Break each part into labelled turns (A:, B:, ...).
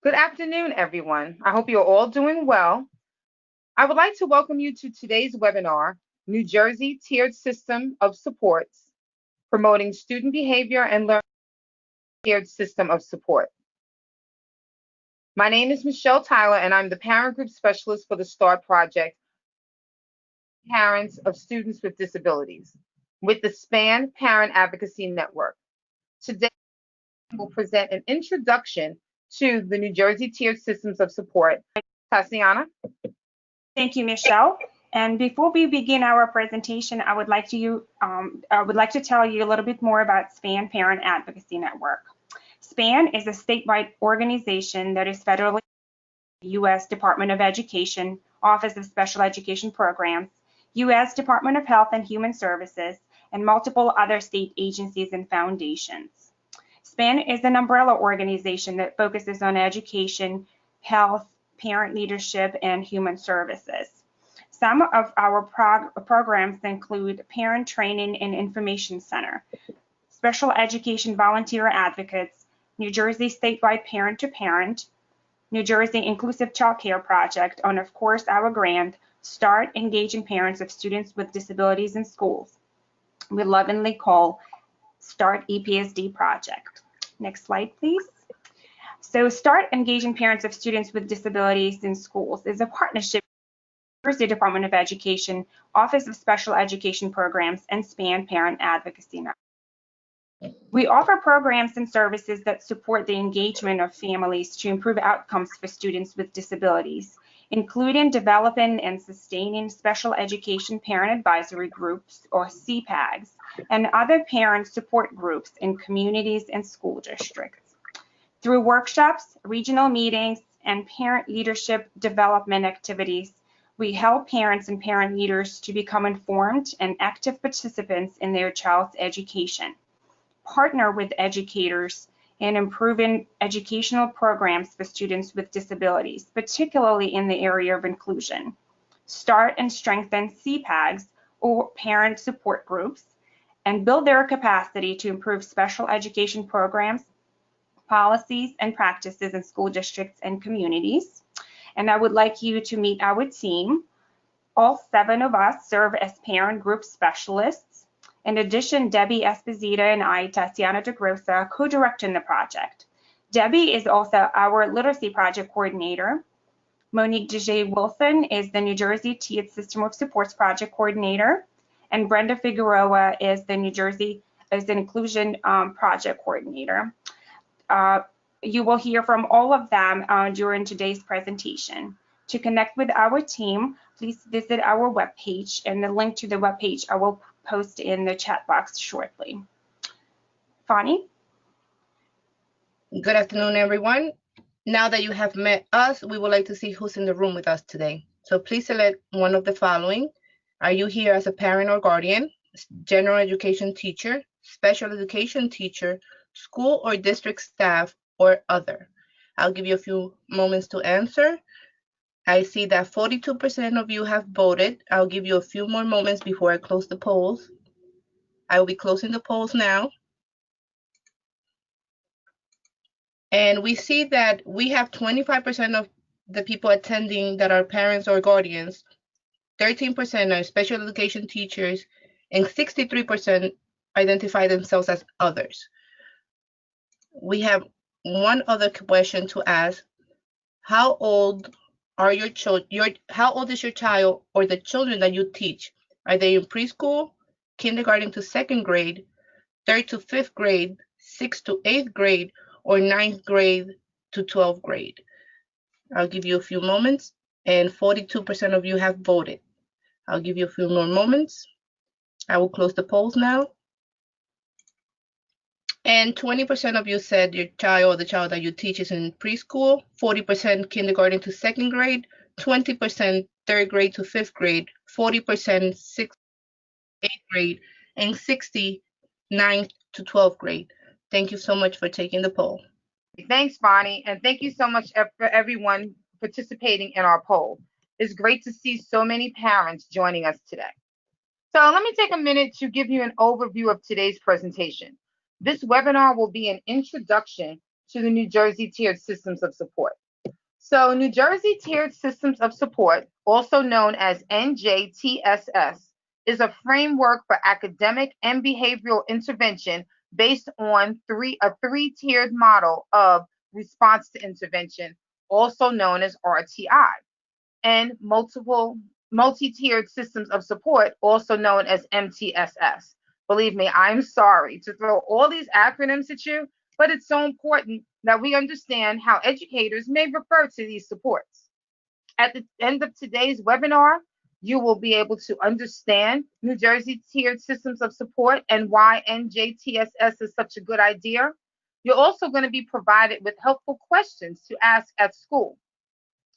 A: Good afternoon, everyone. I hope you're all doing well. I would like to welcome you to today's webinar, New Jersey Tiered System of Supports, Promoting Student Behavior and Learning Tiered System of Support. My name is Michelle Tyler, and I'm the Parent Group Specialist for the START project, Parents of Students with Disabilities, with the SPAN Parent Advocacy Network. Today, we'll present an introduction to the New Jersey Tiered Systems of Support. Tatiana?
B: Thank you, Michelle. And before we begin our presentation, I would like to tell you a little bit more about SPAN Parent Advocacy Network. SPAN is a statewide organization that is federally U.S. Department of Education, Office of Special Education Programs, U.S. Department of Health and Human Services, and multiple other state agencies and foundations. SPAN is an umbrella organization that focuses on education, health, parent leadership, and human services. Some of our programs include Parent Training and Information Center, Special Education Volunteer Advocates, New Jersey Statewide Parent to Parent, New Jersey Inclusive Child Care Project, and of course our grant, START Engaging Parents of Students with Disabilities in Schools. We lovingly call START-EPSD project. Next slide, please. So START Engaging Parents of Students with Disabilities in Schools is a partnership with the New Jersey Department of Education, Office of Special Education Programs, and SPAN Parent Advocacy Network. We offer programs and services that support the engagement of families to improve outcomes for students with disabilities, including developing and sustaining special education parent advisory groups, or CPAGs, and other parent support groups in communities and school districts. Through workshops, regional meetings, and parent leadership development activities, we help parents and parent leaders to become informed and active participants in their child's education, partner with educators in improving educational programs for students with disabilities, particularly in the area of inclusion, start and strengthen CPAGs, or parent support groups, and build their capacity to improve special education programs, policies, and practices in school districts and communities. And I would like you to meet our team. All 7 of us serve as parent group specialists. In addition, Debbie Esposito and I, Tatiana DeGrossa, co-directing the project. Debbie is also our Literacy Project Coordinator. Monique DeJay-Wilson is the New Jersey Tiered System of Supports Project Coordinator. And Brenda Figueroa is the New Jersey Inclusion Project Coordinator. You will hear from all of them during today's presentation. To connect with our team, please visit our webpage, and the link to the webpage I will post in the chat box shortly. Fani?
C: Good afternoon, everyone. Now that you have met us, we would like to see who's in the room with us today. So please select one of the following. Are you here as a parent or guardian, general education teacher, special education teacher, school or district staff, or other? I'll give you a few moments to answer. I see that 42% of you have voted. I'll give you a few more moments before I close the polls. I will be closing the polls now. And we see that we have 25% of the people attending that are parents or guardians, 13% are special education teachers, and 63% identify themselves as others. We have one other question to ask. How old are your children? How old is your child or the children that you teach? Are they in preschool, kindergarten to 2nd grade, 3rd to 5th grade, 6th to 8th grade, or 9th grade to 12th grade? I'll give you a few moments, and 42% of you have voted. I'll give you a few more moments. I will close the polls now. And 20% of you said your child or the child that you teach is in preschool, 40% kindergarten to 2nd grade, 20% 3rd grade to 5th grade, 40% 6th to 8th grade, and 60% 9th to 12th grade. Thank you so much for taking the poll.
A: Thanks, Bonnie, and thank you so much for everyone participating in our poll. It's great to see so many parents joining us today. So let me take a minute to give you an overview of today's presentation. This webinar will be an introduction to the New Jersey Tiered Systems of Support. So, New Jersey Tiered Systems of Support, also known as NJTSS, is a framework for academic and behavioral intervention based on a three-tiered model of response to intervention, also known as RTI, and multi-tiered systems of support, also known as MTSS. Believe me, I'm sorry to throw all these acronyms at you, but it's so important that we understand how educators may refer to these supports. At the end of today's webinar, you will be able to understand New Jersey Tiered Systems of Support and why NJTSS is such a good idea. You're also going to be provided with helpful questions to ask at school.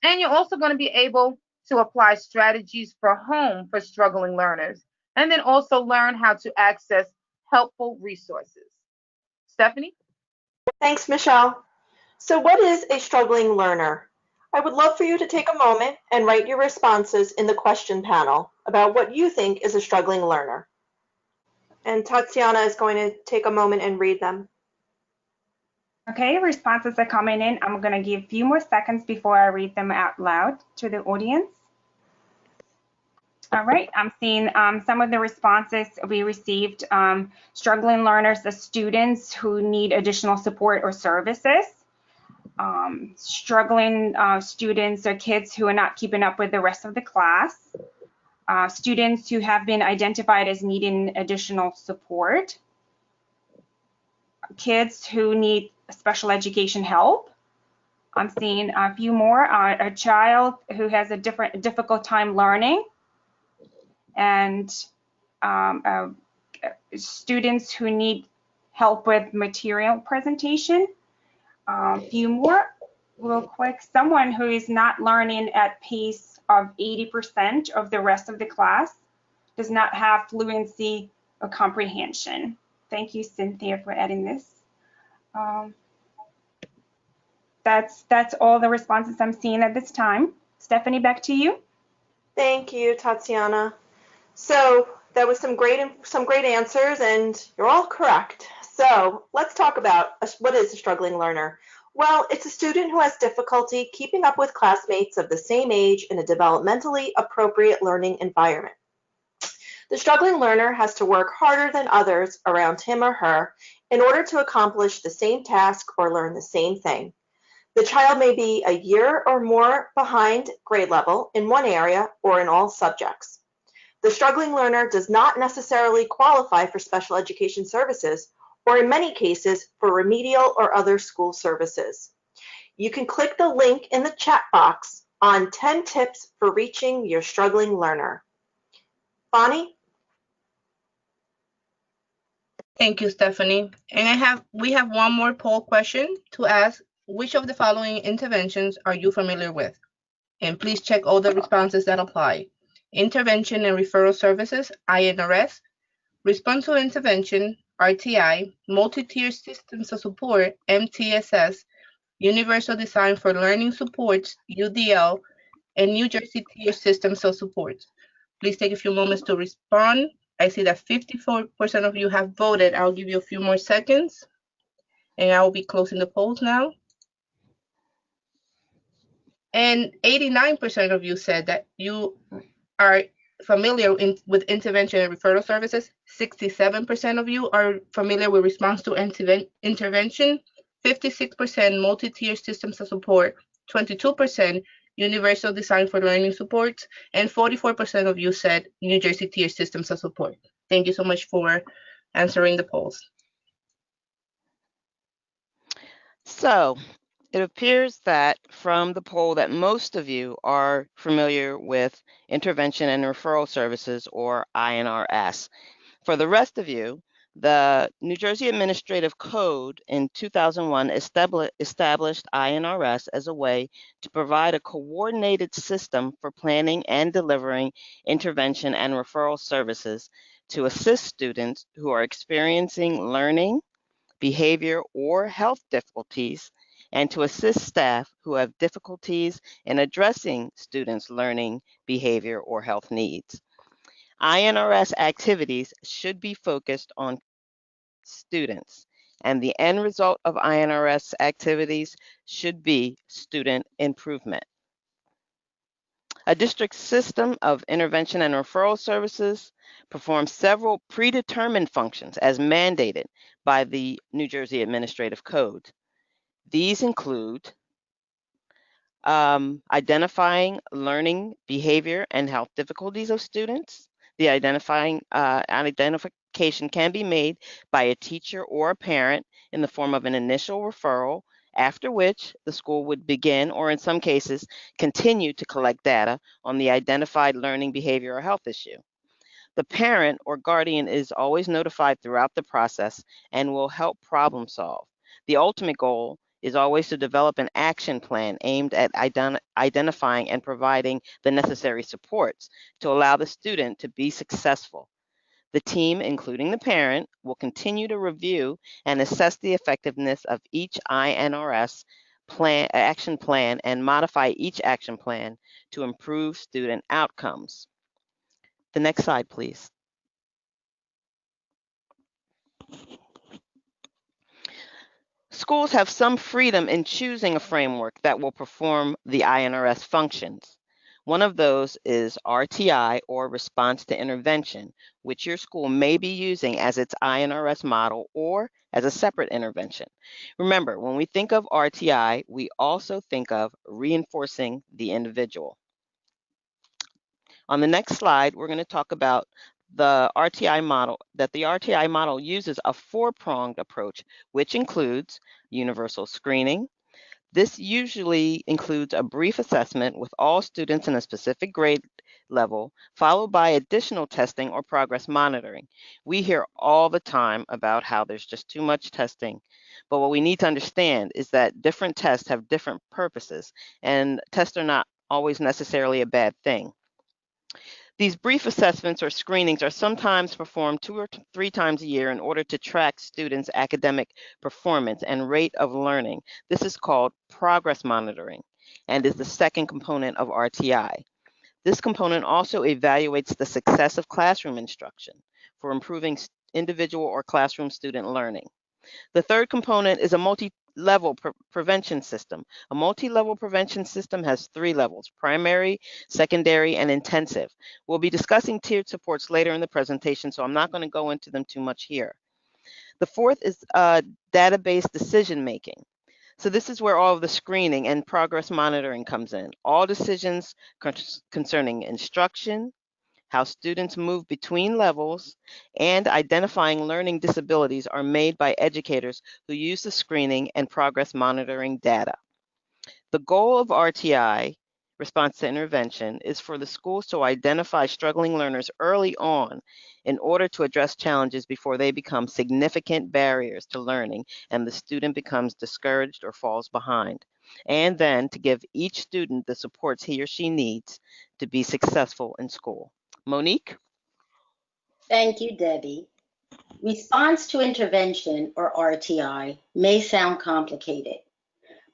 A: And you're also going to be able to apply strategies for home for struggling learners, and then also learn how to access helpful resources. Stephanie?
D: Thanks, Michelle. So what is a struggling learner? I would love for you to take a moment and write your responses in the question panel about what you think is a struggling learner. And Tatiana is going to take a moment and read them.
B: Okay, responses are coming in. I'm going to give a few more seconds before I read them out loud to the audience. All right, I'm seeing some of the responses we received. Struggling learners are students who need additional support or services. Struggling students are kids who are not keeping up with the rest of the class. Students who have been identified as needing additional support. Kids who need special education help. I'm seeing a few more. A child who has a difficult time learning. And students who need help with material presentation. A few more real quick. Someone who is not learning at pace of 80% of the rest of the class, does not have fluency or comprehension. Thank you, Cynthia, for adding this. That's all the responses I'm seeing at this time. Stephanie, back to you.
D: Thank you, Tatiana. So that was some great answers, and you're all correct. So let's talk about what is a struggling learner. Well, it's a student who has difficulty keeping up with classmates of the same age in a developmentally appropriate learning environment. The struggling learner has to work harder than others around him or her in order to accomplish the same task or learn the same thing. The child may be a year or more behind grade level in one area or in all subjects. The struggling learner does not necessarily qualify for special education services, or in many cases for remedial or other school services. You can click the link in the chat box on 10 tips for reaching your struggling learner. Bonnie?
C: Thank you, Stephanie. And we have one more poll question to ask. Which of the following interventions are you familiar with? And please check all the responses that apply. Intervention and Referral Services, INRS, Response to Intervention, RTI, Multi-Tier Systems of Support, MTSS, Universal Design for Learning Supports, UDL, and New Jersey Tier Systems of Support. Please take a few moments to respond. I see that 54% of you have voted. I'll give you a few more seconds, and I will be closing the polls now. And 89% of you said that you are familiar with intervention and referral services. 67% of you are familiar with response to intervention. 56% multi-tier systems of support. 22% universal design for learning support. And 44% of you said New Jersey tier systems of support. Thank you so much for answering the polls.
E: So it appears that from the poll that most of you are familiar with intervention and referral services, or INRS. For the rest of you, the New Jersey Administrative Code in 2001 established INRS as a way to provide a coordinated system for planning and delivering intervention and referral services to assist students who are experiencing learning, behavior, or health difficulties, and to assist staff who have difficulties in addressing students' learning, behavior, or health needs. INRS activities should be focused on students, and the end result of INRS activities should be student improvement. A district system of intervention and referral services performs several predetermined functions as mandated by the New Jersey Administrative Code. These include identifying learning, behavior, and health difficulties of students. The identification can be made by a teacher or a parent in the form of an initial referral, after which the school would begin, or in some cases, continue to collect data on the identified learning, behavior, or health issue. The parent or guardian is always notified throughout the process and will help problem solve. The ultimate goal is always to develop an action plan aimed at identifying and providing the necessary supports to allow the student to be successful. The team, including the parent, will continue to review and assess the effectiveness of each INRS action plan and modify each action plan to improve student outcomes. The next slide, please. Schools have some freedom in choosing a framework that will perform the INRS functions. One of those is RTI, or Response to Intervention, which your school may be using as its INRS model or as a separate intervention. Remember, when we think of RTI, we also think of reinforcing the individual. On the next slide, we're going to talk about the RTI model, that the RTI model uses a four-pronged approach, which includes universal screening. This usually includes a brief assessment with all students in a specific grade level, followed by additional testing or progress monitoring. We hear all the time about how there's just too much testing, but what we need to understand is that different tests have different purposes, and tests are not always necessarily a bad thing. These brief assessments or screenings are sometimes performed 2 or 3 times a year in order to track students' academic performance and rate of learning. This is called progress monitoring and is the second component of RTI. This component also evaluates the success of classroom instruction for improving individual or classroom student learning. The third component is a multi-level prevention system. A multi-level prevention system has 3 levels: primary, secondary, and intensive. We'll be discussing tiered supports later in the presentation, so I'm not going to go into them too much here. The fourth is database decision making. So this is where all of the screening and progress monitoring comes in. All decisions concerning instruction, how students move between levels, and identifying learning disabilities are made by educators who use the screening and progress monitoring data. The goal of RTI, Response to Intervention, is for the schools to identify struggling learners early on in order to address challenges before they become significant barriers to learning and the student becomes discouraged or falls behind, and then to give each student the supports he or she needs to be successful in school. Monique?
F: Thank you, Debbie. Response to intervention, or RTI, may sound complicated,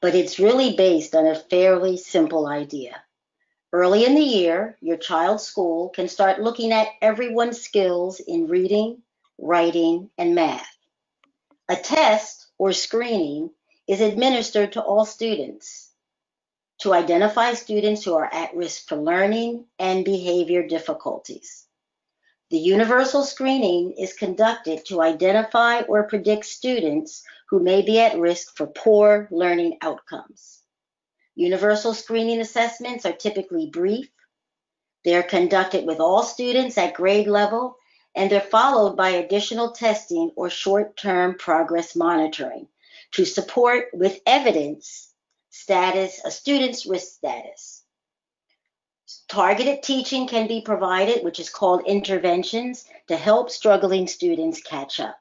F: but it's really based on a fairly simple idea. Early in the year, your child's school can start looking at everyone's skills in reading, writing, and math. A test, or screening, is administered to all students to identify students who are at risk for learning and behavior difficulties. The universal screening is conducted to identify or predict students who may be at risk for poor learning outcomes. Universal screening assessments are typically brief. They are conducted with all students at grade level, and they're followed by additional testing or short-term progress monitoring to support with evidence a student's risk status. Targeted teaching can be provided, which is called interventions, to help struggling students catch up.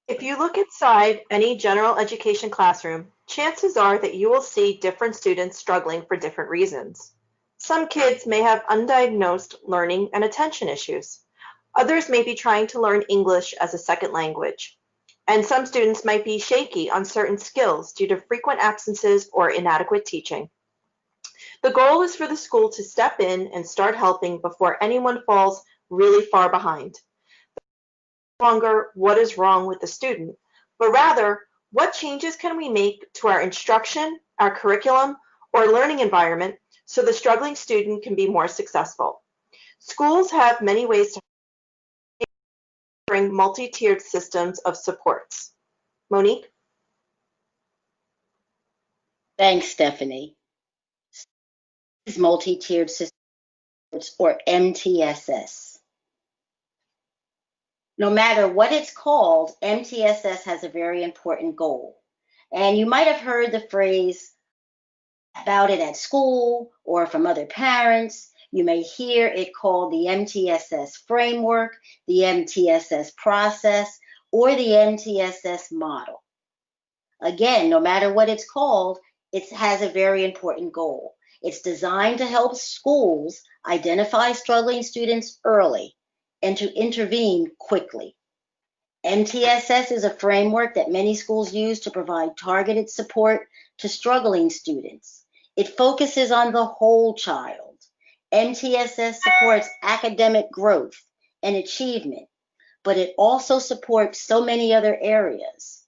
D: If you look inside any general education classroom, chances are that you will see different students struggling for different reasons. Some kids may have undiagnosed learning and attention issues. Others may be trying to learn English as a second language. And some students might be shaky on certain skills due to frequent absences or inadequate teaching. The goal is for the school to step in and start helping before anyone falls really far behind. No longer what is wrong with the student, but rather, what changes can we make to our instruction, our curriculum, or learning environment so the struggling student can be more successful? Schools have many ways to bring multi-tiered systems of supports. Monique?
F: Thanks, Stephanie. Multi-tiered systems, or MTSS. No matter what it's called, MTSS has a very important goal. And you might have heard the phrase about it at school or from other parents. You may hear it called the MTSS framework, the MTSS process, or the MTSS model. Again, no matter what it's called, it has a very important goal. It's designed to help schools identify struggling students early and to intervene quickly. MTSS is a framework that many schools use to provide targeted support to struggling students. It focuses on the whole child. MTSS supports academic growth and achievement, but it also supports so many other areas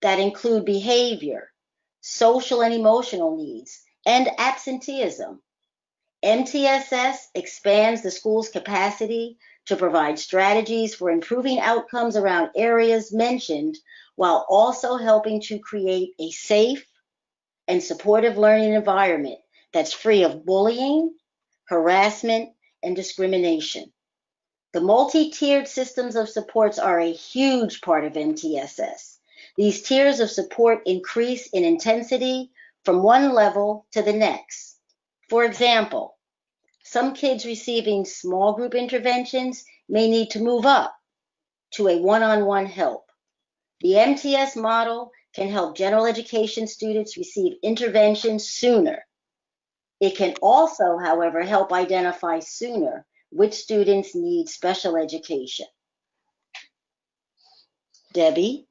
F: that include behavior, social and emotional needs, and absenteeism. MTSS expands the school's capacity to provide strategies for improving outcomes around areas mentioned, while also helping to create a safe and supportive learning environment that's free of bullying, harassment, and discrimination. The multi-tiered systems of supports are a huge part of MTSS. These tiers of support increase in intensity from one level to the next. For example, some kids receiving small group interventions may need to move up to a one-on-one help. The MTS model can help general education students receive interventions sooner. It can also, however, help identify sooner which students need special education. Debbie?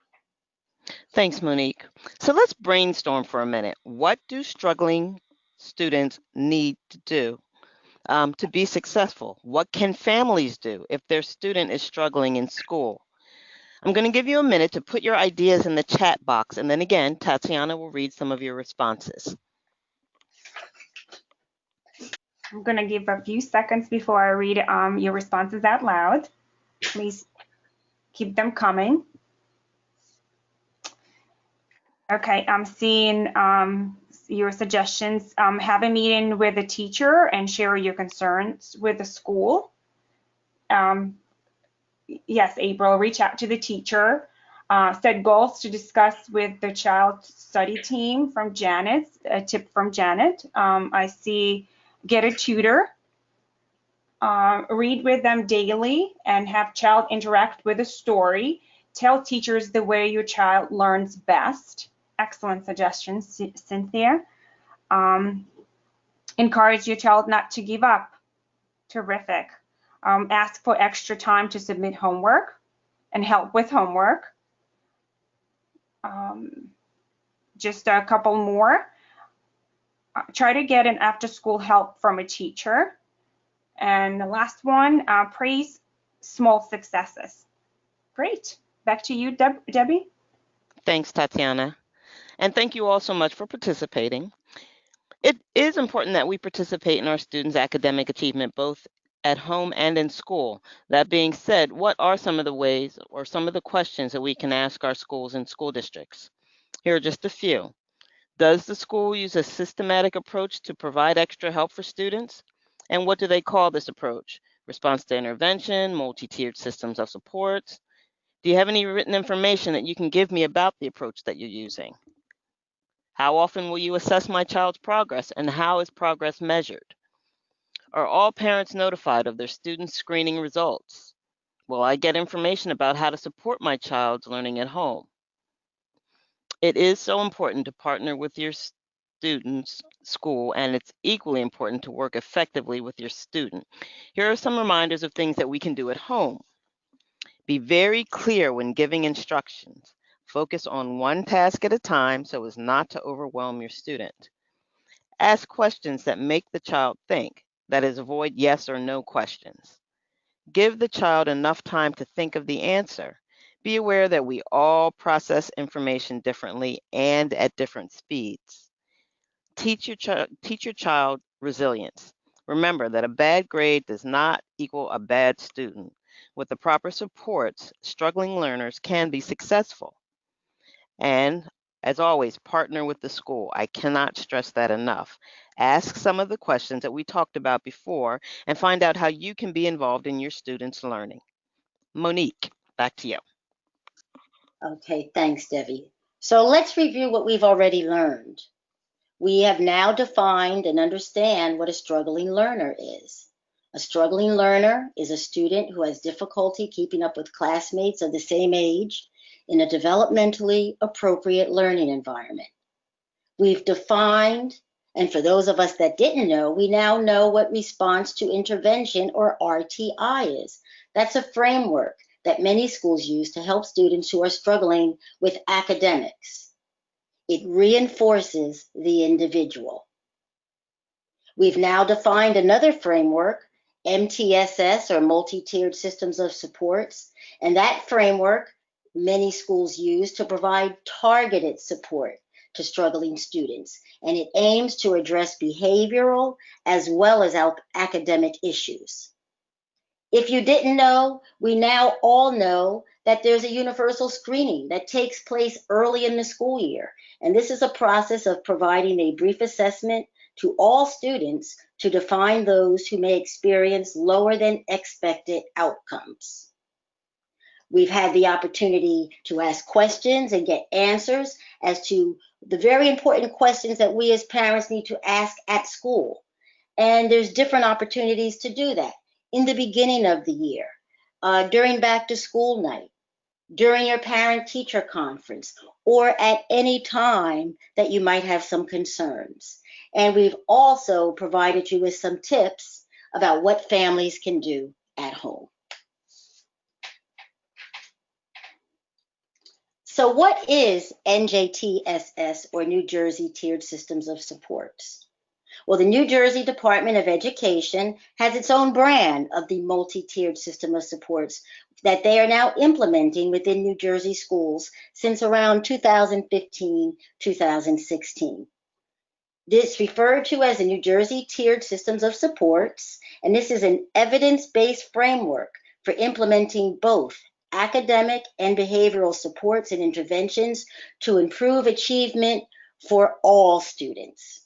E: Thanks, Monique. So let's brainstorm for a minute. What do struggling students need to do to be successful? What can families do if their student is struggling in school? I'm going to give you a minute to put your ideas in the chat box, and then again, Tatiana will read some of your responses.
B: I'm going to give a few seconds before I read your responses out loud. Please keep them coming. Okay, I'm seeing your suggestions. Have a meeting with the teacher and share your concerns with the school. Yes, April, reach out to the teacher. Set goals to discuss with the child study team from Janet, a tip from Janet. I see get a tutor. Read with them daily and have child interact with a story. Tell teachers the way your child learns best. Excellent suggestion, Cynthia. Encourage your child not to give up. Terrific. Ask for extra time to submit homework and help with homework. Just a couple more. Try to get an after-school help from a teacher. And the last one, praise small successes. Great. Back to you, Debbie.
E: Thanks, Tatiana. And thank you all so much for participating. It is important that we participate in our students' academic achievement, both at home and in school. That being said, what are some of the ways or some of the questions that we can ask our schools and school districts? Here are just a few. Does the school use a systematic approach to provide extra help for students? And what do they call this approach? Response to intervention, multi-tiered systems of supports? Do you have any written information that you can give me about the approach that you're using? How often will you assess my child's progress, and how is progress measured? Are all parents notified of their students' screening results? Will I get information about how to support my child's learning at home? It is so important to partner with your student's school, and it's equally important to work effectively with your student. Here are some reminders of things that we can do at home. Be very clear when giving instructions. Focus on one task at a time so as not to overwhelm your student. Ask questions that make the child think, that is, avoid yes or no questions. Give the child enough time to think of the answer. Be aware that we all process information differently and at different speeds. Teach your child resilience. Remember that a bad grade does not equal a bad student. With the proper supports, struggling learners can be successful. And as always, partner with the school. I cannot stress that enough. Ask some of the questions that we talked about before and find out how you can be involved in your students' learning. Monique, back to you.
F: Okay, thanks, Debbie. So let's review what we've already learned. We have now defined and understand what a struggling learner is. A struggling learner is a student who has difficulty keeping up with classmates of the same age in a developmentally appropriate learning environment. We've defined, and for those of us that didn't know, we now know what response to intervention, or RTI, is. That's a framework that many schools use to help students who are struggling with academics. It reinforces the individual. We've now defined another framework, MTSS, or multi-tiered systems of supports, and that framework many schools use to provide targeted support to struggling students, and it aims to address behavioral as well as academic issues. If you didn't know, we now all know that there's a universal screening that takes place early in the school year, and this is a process of providing a brief assessment to all students to define those who may experience lower than expected outcomes. We've had the opportunity to ask questions and get answers as to the very important questions that we as parents need to ask at school. And there's different opportunities to do that in the beginning of the year, during back to school night, during your parent-teacher conference, or at any time that you might have some concerns. And we've also provided you with some tips about what families can do at home. So what is NJTSS, or New Jersey Tiered Systems of Supports? Well, the New Jersey Department of Education has its own brand of the multi-tiered system of supports that they are now implementing within New Jersey schools since around 2015, 2016. This referred to as the New Jersey Tiered Systems of Supports, and this is an evidence-based framework for implementing both academic and behavioral supports and interventions to improve achievement for all students.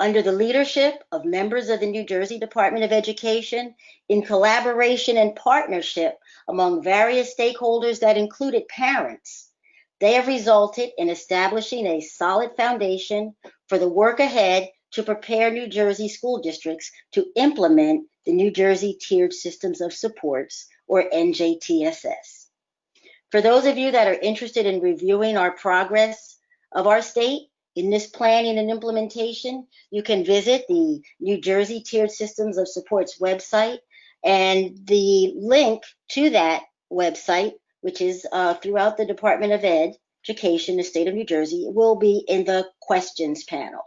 F: Under the leadership of members of the New Jersey Department of Education, in collaboration and partnership among various stakeholders that included parents, they have resulted in establishing a solid foundation for the work ahead to prepare New Jersey school districts to implement the New Jersey Tiered Systems of Supports, or NJTSS. For those of you that are interested in reviewing our progress of our state in this planning and implementation, you can visit the New Jersey Tiered Systems of Supports website, and the link to that website, which is throughout the Department of Education, the state of New Jersey, will be in the questions panel.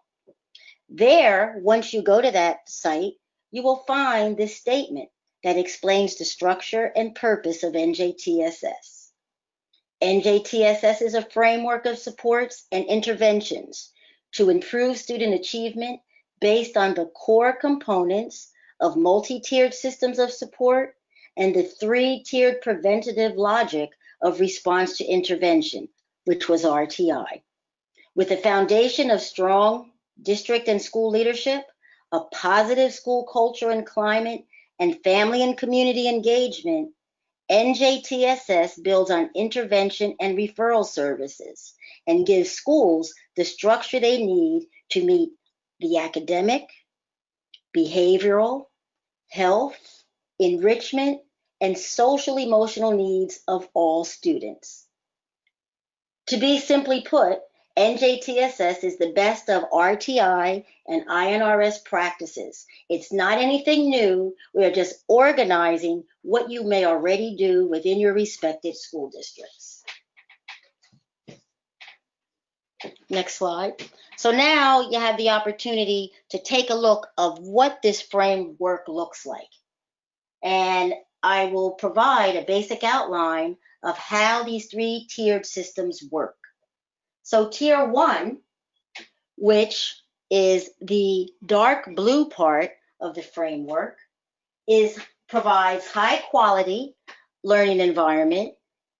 F: There, once you go to that site, you will find this statement that explains the structure and purpose of NJTSS. NJTSS is a framework of supports and interventions to improve student achievement based on the core components of multi-tiered systems of support and the three-tiered preventative logic of response to intervention, which was RTI. With a foundation of strong district and school leadership, a positive school culture and climate, and family and community engagement, NJTSS builds on intervention and referral services and gives schools the structure they need to meet the academic, behavioral, health, enrichment, and social emotional needs of all students. To be simply put, NJTSS is the best of RTI and INRS practices. It's not anything new. We are just organizing what you may already do within your respective school districts. Next slide. So now you have the opportunity to take a look of what this framework looks like. And I will provide a basic outline of how these three tiered systems work. So tier 1, which is the dark blue part of the framework, provides high quality learning environment,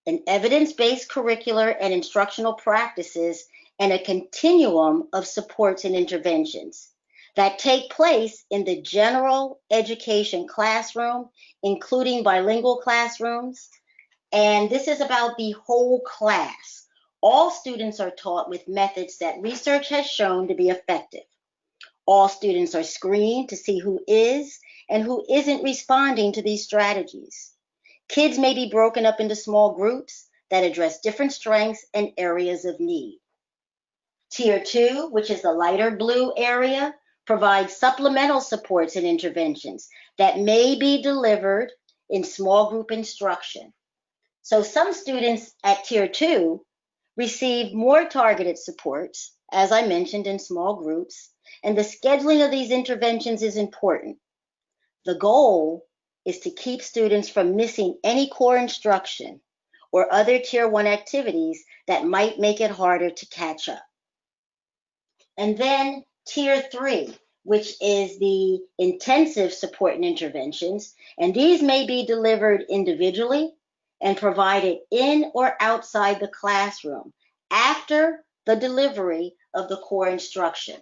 F: an evidence-based curricular and instructional practices, and a continuum of supports and interventions that take place in the general education classroom, including bilingual classrooms. And this is about the whole class. All students are taught with methods that research has shown to be effective. All students are screened to see who is and who isn't responding to these strategies. Kids may be broken up into small groups that address different strengths and areas of need. Tier 2, which is the lighter blue area, provides supplemental supports and interventions that may be delivered in small group instruction. So some students at Tier 2 receive more targeted supports, as I mentioned, in small groups, and the scheduling of these interventions is important. The goal is to keep students from missing any core instruction or other Tier 1 activities that might make it harder to catch up. And then Tier 3, which is the intensive support and interventions, and these may be delivered individually and provided in or outside the classroom after the delivery of the core instruction.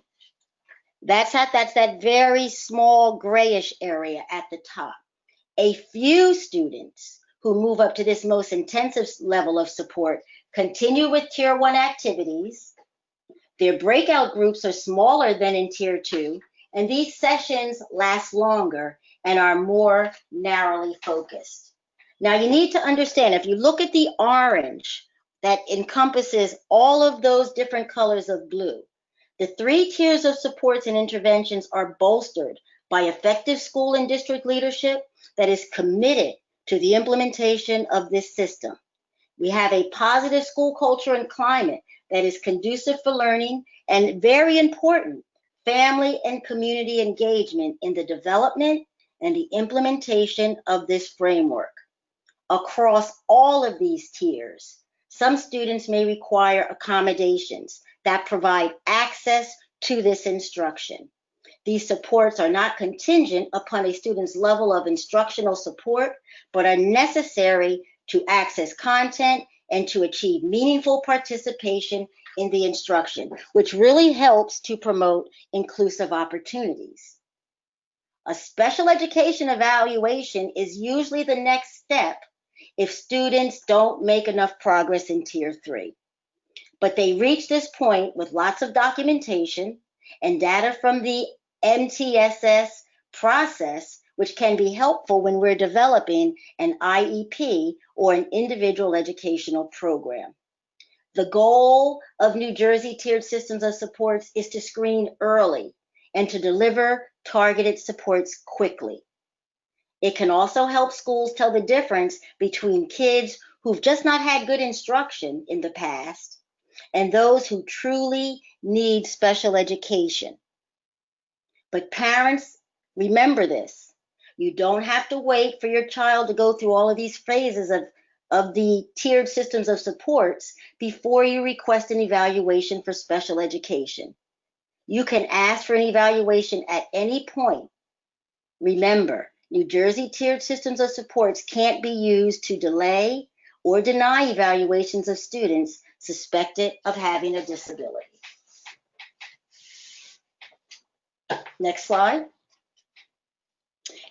F: That's that very small grayish area at the top. A few students who move up to this most intensive level of support continue with Tier 1 activities. Their breakout groups are smaller than in Tier 2, and these sessions last longer and are more narrowly focused. Now you need to understand, if you look at the orange that encompasses all of those different colors of blue, the three tiers of supports and interventions are bolstered by effective school and district leadership that is committed to the implementation of this system. We have a positive school culture and climate that is conducive for learning, and very important, family and community engagement in the development and the implementation of this framework. Across all of these tiers, some students may require accommodations that provide access to this instruction. These supports are not contingent upon a student's level of instructional support, but are necessary to access content and to achieve meaningful participation in the instruction, which really helps to promote inclusive opportunities. A special education evaluation is usually the next step if students don't make enough progress in Tier 3. But they reach this point with lots of documentation and data from the MTSS process, which can be helpful when we're developing an IEP or an individual educational program. The goal of New Jersey tiered systems of supports is to screen early and to deliver targeted supports quickly. It can also help schools tell the difference between kids who've just not had good instruction in the past and those who truly need special education. But parents, remember this. You don't have to wait for your child to go through all of these phases of the tiered systems of supports before you request an evaluation for special education. You can ask for an evaluation at any point. Remember, New Jersey tiered systems of supports can't be used to delay or deny evaluations of students suspected of having a disability. Next slide.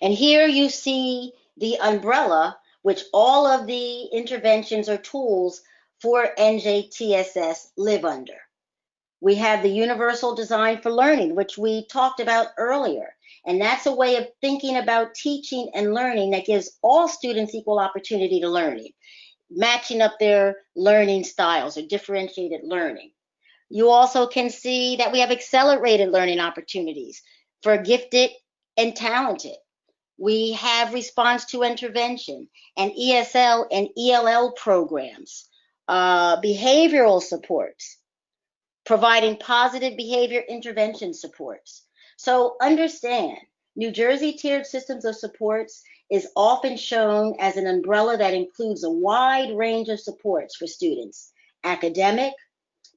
F: And here you see the umbrella which all of the interventions or tools for NJTSS live under. We have the Universal Design for Learning, which we talked about earlier. And that's a way of thinking about teaching and learning that gives all students equal opportunity to learning, matching up their learning styles or differentiated learning. You also can see that we have accelerated learning opportunities for gifted and talented. We have response to intervention and ESL and ELL programs, behavioral supports, providing positive behavior intervention supports. So understand, New Jersey tiered systems of supports is often shown as an umbrella that includes a wide range of supports for students: academic,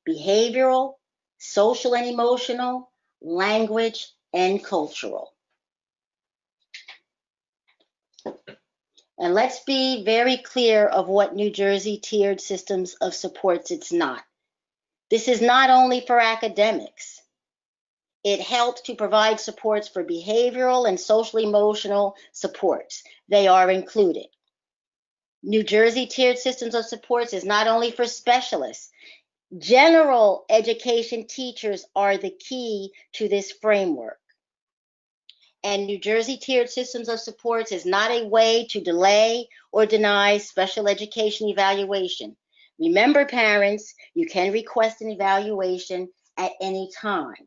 F: behavioral, social and emotional, language, and cultural. And let's be very clear of what New Jersey tiered systems of supports it's not. This is not only for academics. It helps to provide supports for behavioral and social emotional supports. They are included. New Jersey tiered systems of supports is not only for specialists. General education teachers are the key to this framework. And New Jersey tiered systems of supports is not a way to delay or deny special education evaluation. Remember, parents, you can request an evaluation at any time.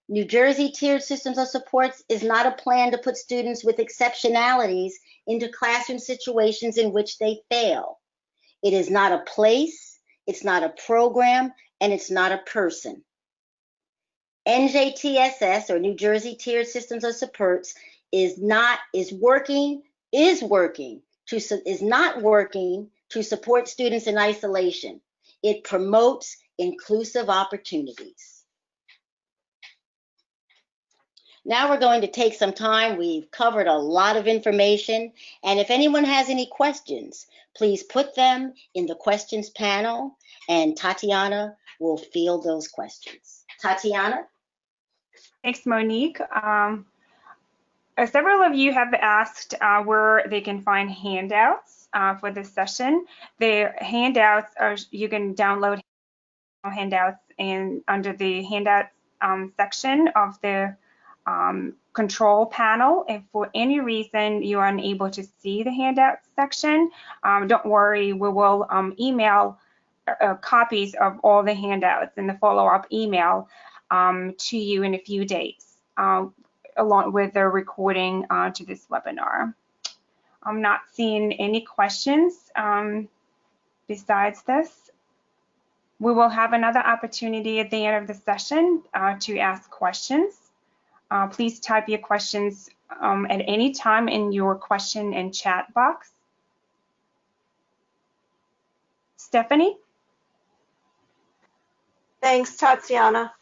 F: New Jersey tiered systems of supports is not a plan to put students with exceptionalities into classroom situations in which they fail. It is not a place, it's not a program, and it's not a person. NJTSS, or New Jersey tiered systems of supports, is not working to support students in isolation. It promotes inclusive opportunities. Now we're going to take some time. We've covered a lot of information, and if anyone has any questions, please put them in the questions panel, and Tatiana will field those questions. Tatiana?
B: Thanks, Monique. Several of you have asked where they can find handouts for this session. The handouts are, you can download handouts under the handouts section of the control panel. If for any reason you are unable to see the handouts section, don't worry, we will email copies of all the handouts in the follow-up email to you in a few days, along with the recording to this webinar. I'm not seeing any questions besides this. We will have another opportunity at the end of the session to ask questions. Please type your questions at any time in your question and chat box. Stephanie?
D: Thanks, Tatiana.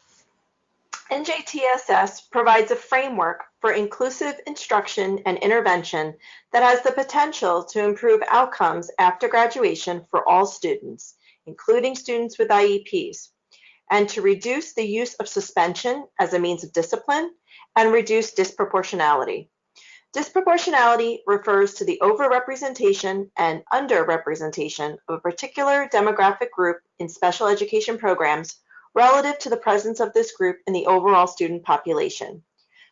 D: NJTSS provides a framework for inclusive instruction and intervention that has the potential to improve outcomes after graduation for all students, including students with IEPs, and to reduce the use of suspension as a means of discipline and reduce disproportionality. Disproportionality refers to the overrepresentation and underrepresentation of a particular demographic group in special education programs relative to the presence of this group in the overall student population.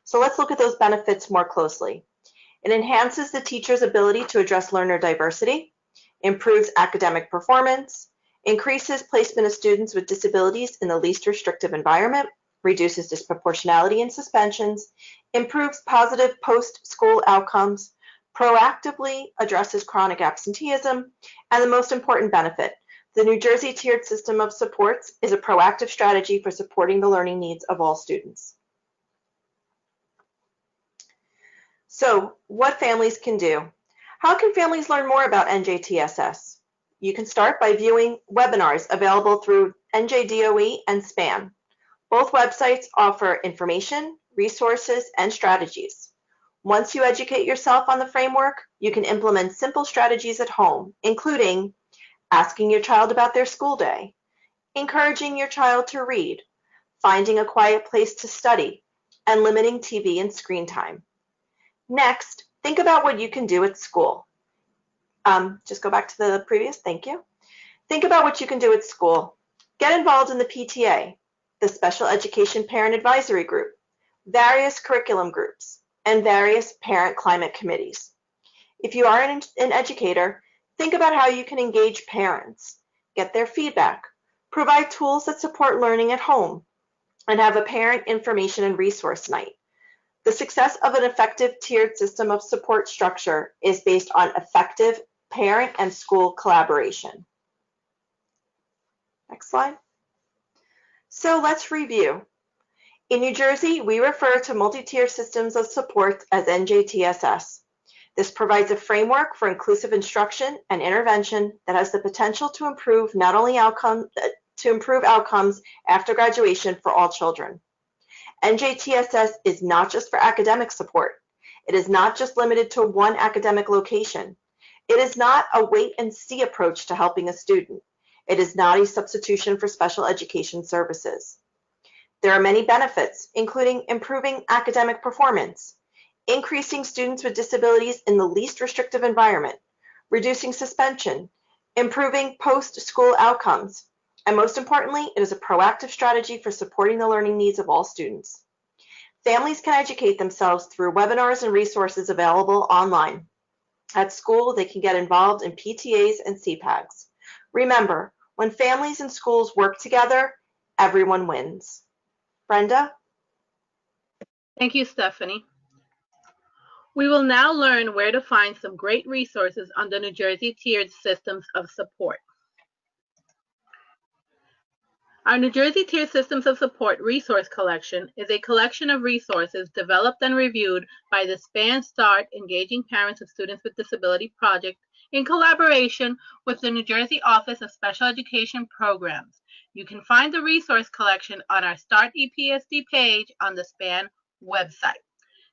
D: So let's look at those benefits more closely. It enhances the teacher's ability to address learner diversity, improves academic performance, increases placement of students with disabilities in the least restrictive environment, reduces disproportionality in suspensions, improves positive post-school outcomes, proactively addresses chronic absenteeism, and the most important benefit, the New Jersey tiered system of supports is a proactive strategy for supporting the learning needs of all students. So, what families can do. How can families learn more about NJTSS? You can start by viewing webinars available through NJDOE and SPAN. Both websites offer information, resources, and strategies. Once you educate yourself on the framework, you can implement simple strategies at home, including asking your child about their school day, encouraging your child to read, finding a quiet place to study, and limiting TV and screen time. Next, think about what you can do at school. Just go back to the previous, thank you. Think about what you can do at school. Get involved in the PTA, the Special Education Parent Advisory Group, various curriculum groups, and various parent climate committees. If you are an educator, think about how you can engage parents, get their feedback, provide tools that support learning at home, and have a parent information and resource night. The success of an effective tiered system of support structure is based on effective parent and school collaboration. Next slide. So let's review. In New Jersey, we refer to multi-tier systems of support as NJTSS. This provides a framework for inclusive instruction and intervention that has the potential to improve not only outcomes after graduation for all children. NJTSS is not just for academic support. It is not just limited to one academic location. It is not a wait and see approach to helping a student. It is not a substitution for special education services. There are many benefits, including improving academic performance, increasing students with disabilities in the least restrictive environment, reducing suspension, improving post-school outcomes, and most importantly, it is a proactive strategy for supporting the learning needs of all students. Families can educate themselves through webinars and resources available online. At school, they can get involved in PTAs and CPAGs. Remember, when families and schools work together, everyone wins. Brenda?
G: Thank you, Stephanie. We will now learn where to find some great resources on the New Jersey Tiered Systems of Support. Our New Jersey Tiered Systems of Support resource collection is a collection of resources developed and reviewed by the SPAN START Engaging Parents of Students with Disability project in collaboration with the New Jersey Office of Special Education Programs. You can find the resource collection on our START-EPSD page on the SPAN website.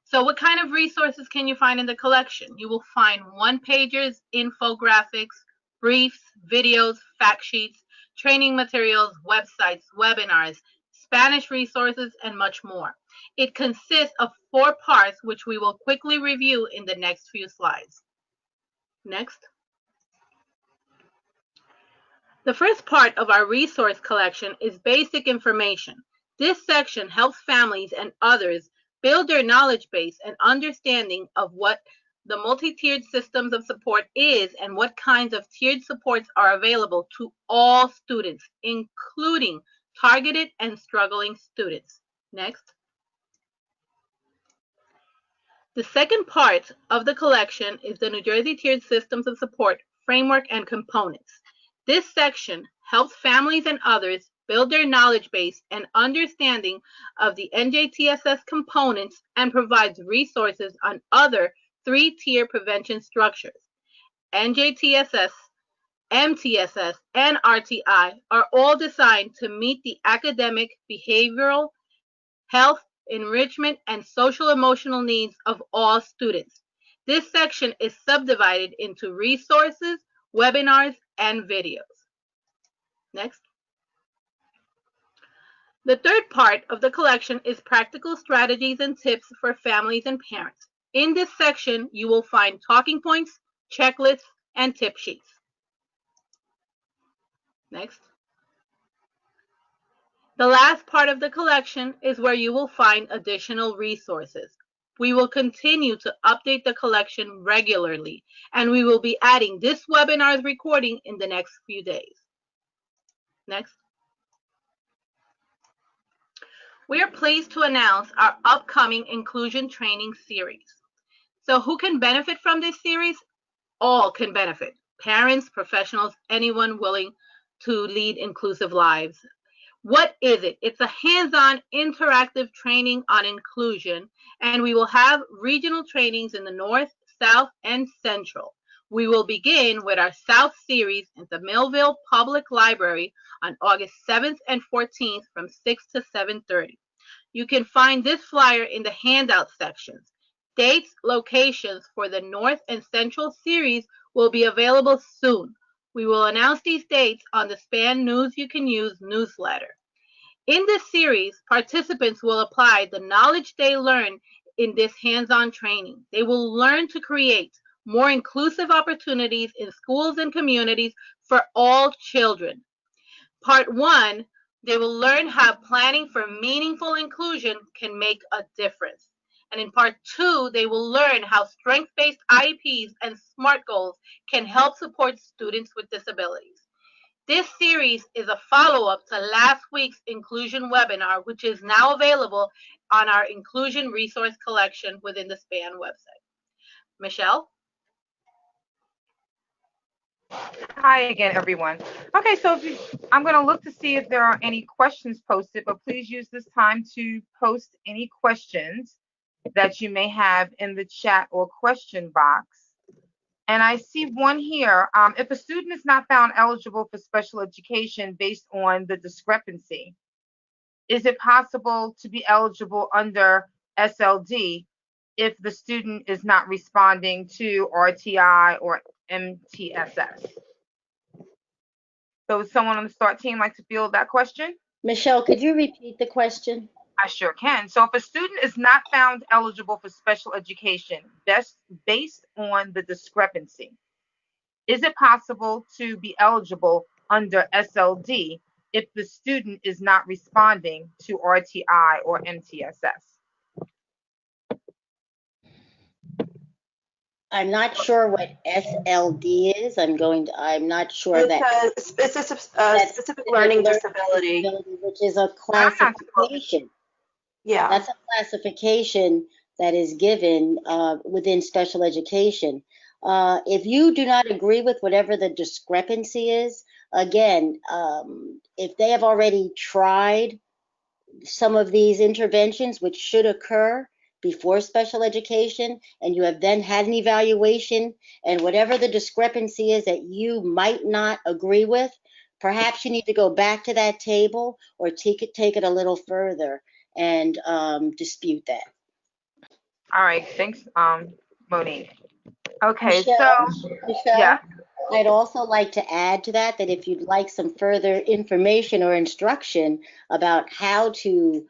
G: So what kind of resources can you find in the collection? You will find one-pagers, infographics, briefs, videos, fact sheets, training materials, websites, webinars, Spanish resources, and much more. It consists of 4 parts, which we will quickly review in the next few slides. Next. The first part of our resource collection is basic information. This section helps families and others build their knowledge base and understanding of what the multi-tiered systems of support is and what kinds of tiered supports are available to all students, including targeted and struggling students. Next. The second part of the collection is the New Jersey Tiered Systems of Support framework and components. This section helps families and others build their knowledge base and understanding of the NJTSS components and provides resources on other 3-tier prevention structures. NJTSS, MTSS, and RTI are all designed to meet the academic, behavioral, health, enrichment, and social emotional needs of all students. This section is subdivided into resources, webinars, and videos. Next. The third part of the collection is practical strategies and tips for families and parents. In this section, you will find talking points, checklists, and tip sheets. Next. The last part of the collection is where you will find additional resources. We will continue to update the collection regularly, and we will be adding this webinar's recording in the next few days. Next. We are pleased to announce our upcoming inclusion training series. So who can benefit from this series? All can benefit. Parents, professionals, anyone willing to lead inclusive lives. What is it? It's a hands-on interactive training on inclusion, and we will have regional trainings in the North, South, and Central. We will begin with our South series at the Millville Public Library on August 7th and 14th from 6 to 7:30. You can find this flyer in the handout sections. Dates, locations for the North and Central series will be available soon. We will announce these dates on the SPAN News You Can Use newsletter. In this series, participants will apply the knowledge they learn in this hands-on training. They will learn to create more inclusive opportunities in schools and communities for all children. Part 1, they will learn how planning for meaningful inclusion can make a difference. And in Part 2, they will learn how strength-based IEPs and SMART goals can help support students with disabilities. This series is a follow-up to last week's inclusion webinar, which is now available on our inclusion resource collection within the SPAN website. Michelle?
A: Hi again, everyone. Okay, so I'm going to look to see if there are any questions posted, but please use this time to post any questions that you may have in the chat or question box. And I see one here. If a student is not found eligible for special education based on the discrepancy, is it possible to be eligible under SLD if the student is not responding to RTI or MTSS? So would someone on the START team like to field that question?
F: Michelle, could you repeat the question?
A: I sure can. So if a student is not found eligible for special education based on the discrepancy, is it possible to be eligible under SLD if the student is not responding to RTI or MTSS?
F: I'm not sure what SLD is. I'm not sure
D: It's a specific learning disability,
F: which is a classification.
D: Yeah.
F: That's a classification that is given within special education. If you do not agree with whatever the discrepancy is, again, if they have already tried some of these interventions, which should occur before special education, and you have then had an evaluation, and whatever the discrepancy is that you might not agree with, perhaps you need to go back to that table or take it a little further and dispute that.
A: All right, thanks, Monique. Okay,
F: Michelle,
A: yeah.
F: I'd also like to add to that if you'd like some further information or instruction about how to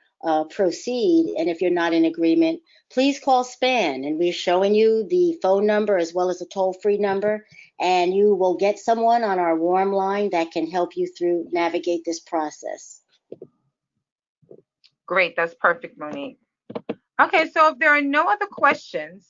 F: proceed, and if you're not in agreement, please call SPAN, and we're showing you the phone number as well as a toll-free number, and you will get someone on our warm line that can help you through navigate this process.
A: Great, that's perfect, Monique. Okay, so if there are no other questions,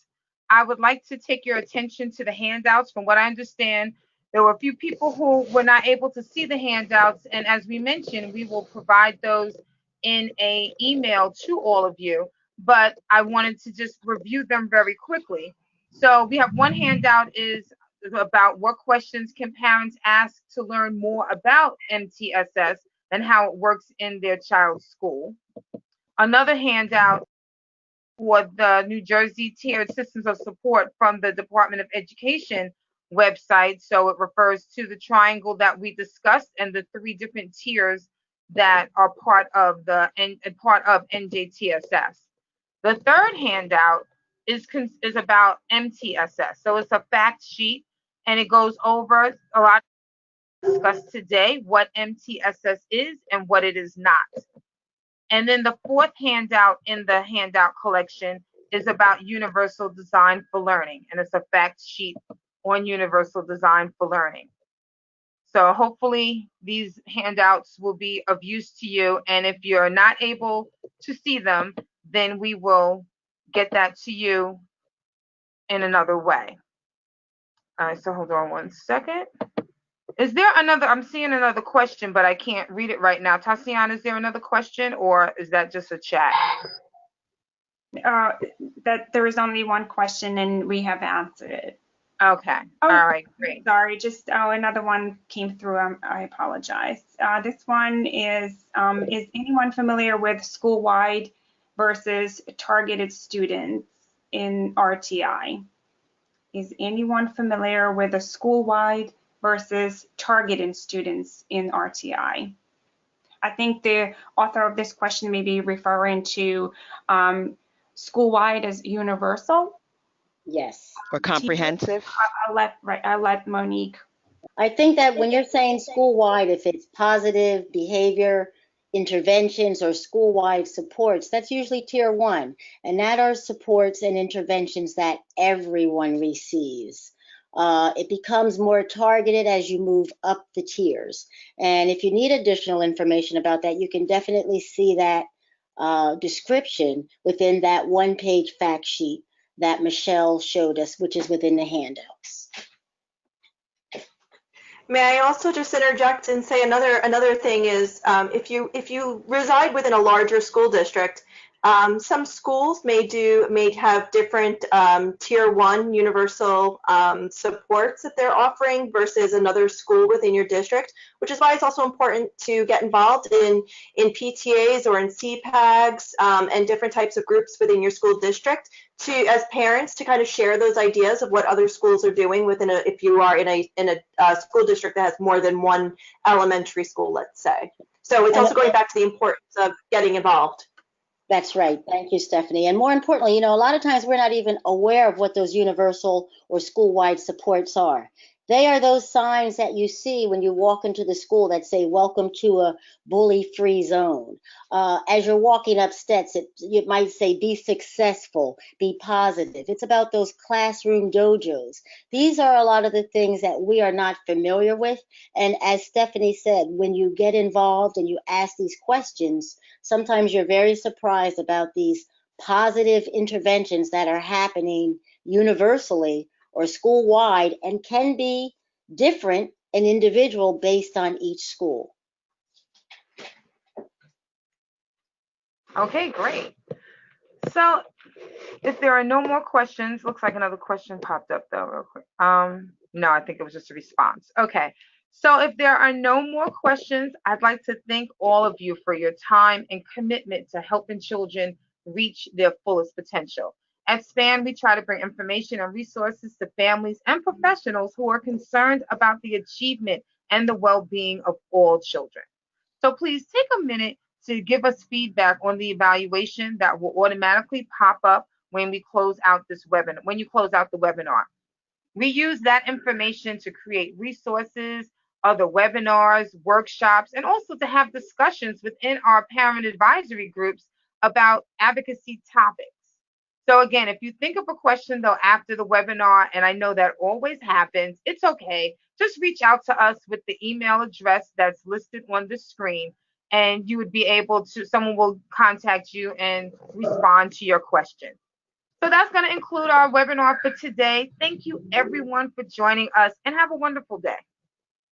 A: I would like to take your attention to the handouts. From what I understand, there were a few people who were not able to see the handouts, and as we mentioned, we will provide those in an email to all of you, but I wanted to just review them very quickly. So we have one handout is about what questions can parents ask to learn more about MTSS and how it works in their child's school. Another handout for the New Jersey Tiered Systems of Support from the Department of Education website. So it refers to the triangle that we discussed and the 3 different tiers that are part of NJTSS. The third handout is about MTSS. So it's a fact sheet, and it goes over a lot discussed today, what MTSS is and what it is not. And then the fourth handout in the handout collection is about universal design for learning, and it's a fact sheet on universal design for learning. So hopefully these handouts will be of use to you, and if you're not able to see them, then we will get that to you in another way. All right, so hold on one second. Is there another, I'm seeing another question, but I can't read it right now. Tatiana, is there another question, or is that just a chat?
B: That there is only one question and we have answered it.
A: Okay, all right, great.
B: Sorry, just another one came through. I apologize. This one is anyone familiar with school-wide versus targeted students in RTI? Is anyone familiar with a school-wide versus targeted students in RTI? I think the author of this question may be referring to school-wide as universal.
F: Yes.
E: Or comprehensive.
B: I'll let Monique.
F: I think that when you're saying school-wide, if it's positive behavior interventions or school-wide supports, that's usually tier 1, and that are supports and interventions that everyone receives. It becomes more targeted as you move up the tiers, and if you need additional information about that, you can definitely see that description within that one-page fact sheet that Michelle showed us, which is within the handouts.
D: May I also just interject and say another thing is if you reside within a larger school district, Some schools may have different tier 1 universal supports that they're offering versus another school within your district, which is why it's also important to get involved in PTAs or in CPAGs and different types of groups within your school district as parents to kind of share those ideas of what other schools are doing if you are in a school district that has more than one elementary school, let's say. So it's also going back to the importance of getting involved.
F: That's right. Thank you, Stephanie. And more importantly, a lot of times we're not even aware of what those universal or school-wide supports are. They are those signs that you see when you walk into the school that say, welcome to a bully-free zone. As you're walking up steps, it might say, be successful, be positive. It's about those classroom dojos. These are a lot of the things that we are not familiar with. And as Stephanie said, when you get involved and you ask these questions, sometimes you're very surprised about these positive interventions that are happening universally or school-wide and can be different and individual based on each school.
A: Okay, great. So if there are no more questions, looks like another question popped up though real quick. No, I think it was just a response. Okay. So if there are no more questions, I'd like to thank all of you for your time and commitment to helping children reach their fullest potential. At SPAN, we try to bring information and resources to families and professionals who are concerned about the achievement and the well-being of all children. So please take a minute to give us feedback on the evaluation that will automatically pop up when we close out this webinar, when you close out the webinar. We use that information to create resources, other webinars, workshops, and also to have discussions within our parent advisory groups about advocacy topics. So again, if you think of a question though after the webinar, and I know that always happens, it's okay. Just reach out to us with the email address that's listed on the screen, and you would be able to, someone will contact you and respond to your question. So that's going to include our webinar for today. Thank you everyone for joining us and have a wonderful day.